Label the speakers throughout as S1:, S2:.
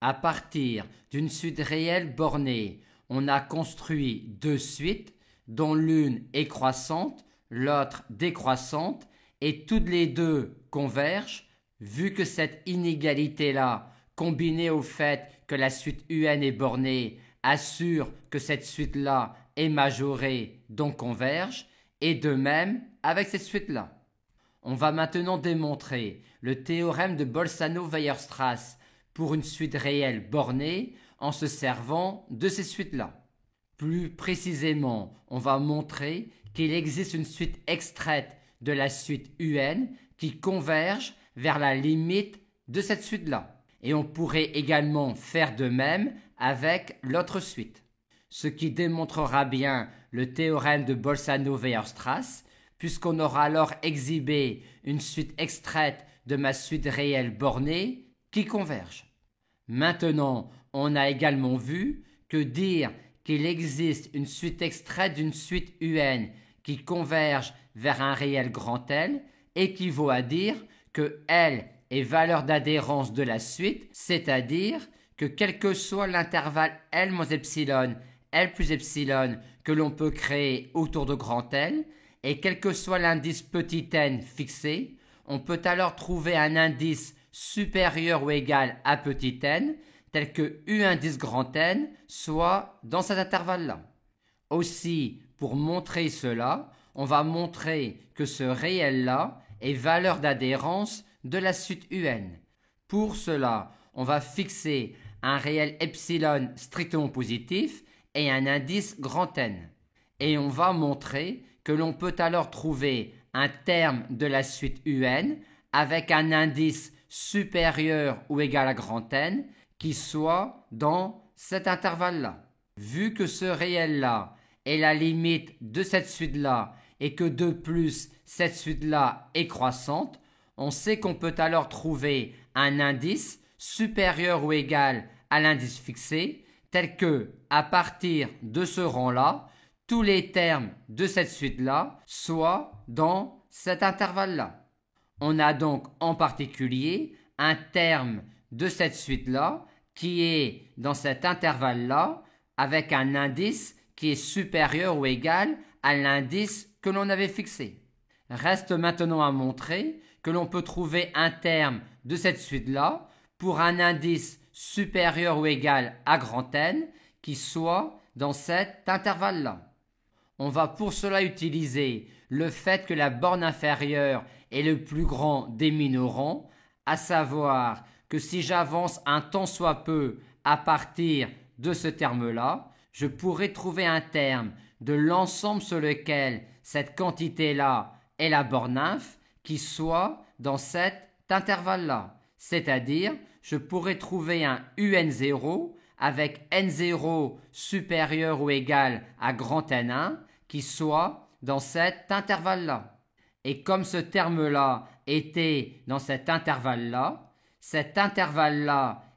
S1: À partir d'une suite réelle bornée, on a construit deux suites dont l'une est croissante, l'autre décroissante, et toutes les deux convergent, vu que cette inégalité-là, combinée au fait que la suite UN est bornée, assure que cette suite-là est majorée, donc converge, et de même avec cette suite-là. On va maintenant démontrer le théorème de Bolzano-Weierstrass pour une suite réelle bornée en se servant de ces suites-là. Plus précisément, on va montrer qu'il existe une suite extraite de la suite UN qui converge vers la limite de cette suite-là. Et on pourrait également faire de même avec l'autre suite. Ce qui démontrera bien le théorème de Bolzano-Weierstrass, puisqu'on aura alors exhibé une suite extraite de ma suite réelle bornée qui converge. Maintenant, on a également vu que dire qu'il existe une suite extraite d'une suite UN qui converge vers un réel grand L équivaut à dire que L est valeur d'adhérence de la suite, c'est-à-dire que quel que soit l'intervalle L moins epsilon, L plus epsilon que l'on peut créer autour de grand L, et quel que soit l'indice petit n fixé, on peut alors trouver un indice supérieur ou égal à petit n, tel que U indice grand N soit dans cet intervalle-là. Aussi, pour montrer cela, on va montrer que ce réel-là est valeur d'adhérence de la suite UN. Pour cela, on va fixer un réel epsilon strictement positif et un indice grand N. Et on va montrer que l'on peut alors trouver un terme de la suite UN avec un indice supérieur ou égal à grand N qui soit dans cet intervalle-là. Vu que ce réel-là est la limite de cette suite-là et que de plus cette suite-là est croissante, on sait qu'on peut alors trouver un indice supérieur ou égal à l'indice fixé, tel que, à partir de ce rang-là, tous les termes de cette suite-là soient dans cet intervalle-là. On a donc en particulier un terme de cette suite-là qui est dans cet intervalle-là avec un indice qui est supérieur ou égal à l'indice que l'on avait fixé. Reste maintenant à montrer que l'on peut trouver un terme de cette suite-là pour un indice supérieur ou égal à grand N qui soit dans cet intervalle-là. On va pour cela utiliser le fait que la borne inférieure est le plus grand des minorants, à savoir que si j'avance un tant soit peu à partir de ce terme-là, je pourrais trouver un terme de l'ensemble sur lequel cette quantité-là est la borne inf qui soit dans cet intervalle-là. C'est-à-dire, je pourrais trouver un UN0 avec N0 supérieur ou égal à grand N1 qui soit dans cet intervalle-là. Et comme ce terme-là était dans cet intervalle-là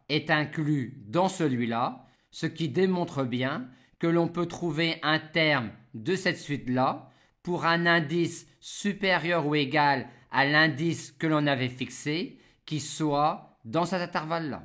S1: est inclus dans celui-là, ce qui démontre bien que l'on peut trouver un terme de cette suite-là pour un indice supérieur ou égal à l'indice que l'on avait fixé qui soit dans cet intervalle-là.